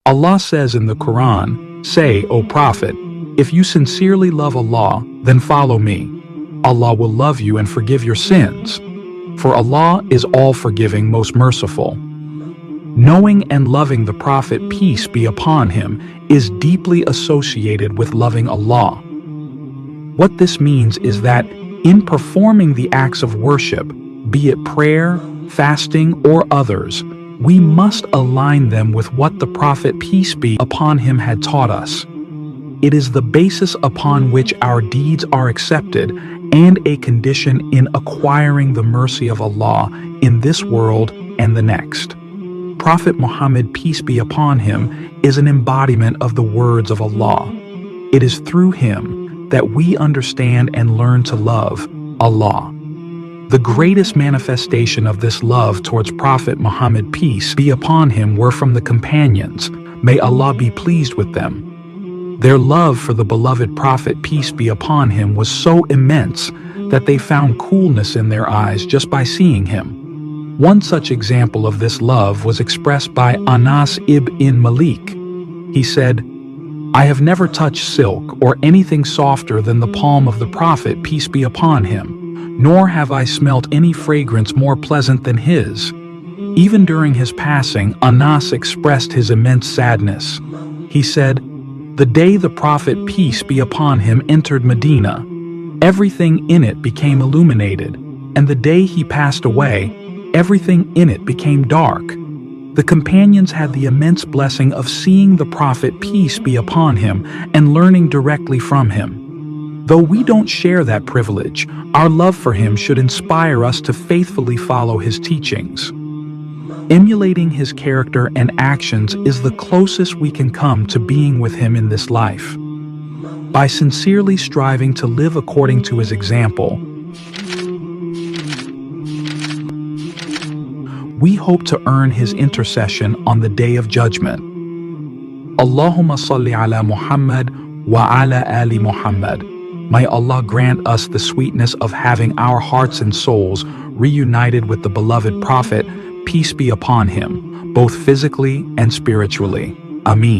Allah says in the Quran, "Say, O Prophet, if you sincerely love Allah, then follow me. Allah will love you and forgive your sins. For Allah is all-forgiving, most merciful." Knowing and loving the Prophet, peace be upon him, is deeply associated with loving Allah. What this means is that in performing the acts of worship, be it prayer, fasting, or others, we must align them with what the Prophet, peace be upon him, had taught us. It is the basis upon which our deeds are accepted and a condition in acquiring the mercy of Allah in this world and the next. Prophet Muhammad, peace be upon him, is an embodiment of the words of Allah. It is through him that we understand and learn to love Allah. The greatest manifestation of this love towards Prophet Muhammad, peace be upon him, were from the companions. May Allah be pleased with them. Their love for the beloved Prophet, peace be upon him, was so immense that they found coolness in their eyes just by seeing him. One such example of this love was expressed by Anas ibn Malik. He said, "I have never touched silk or anything softer than the palm of the Prophet, peace be upon him, nor have I smelt any fragrance more pleasant than his." Even during his passing, Anas expressed his immense sadness. He said, "The day the Prophet, peace be upon him, entered Medina, everything in it became illuminated, and the day he passed away, everything in it became dark." The companions had the immense blessing of seeing the Prophet, peace be upon him, and learning directly from him. Though we don't share that privilege, our love for him should inspire us to faithfully follow his teachings. Emulating his character and actions is the closest we can come to being with him in this life. By sincerely striving to live according to his example, we hope to earn his intercession on the Day of Judgment. Allahumma salli ala Muhammad wa ala ali Muhammad. May Allah grant us the sweetness of having our hearts and souls reunited with the beloved Prophet, peace be upon him, both physically and spiritually. Ameen.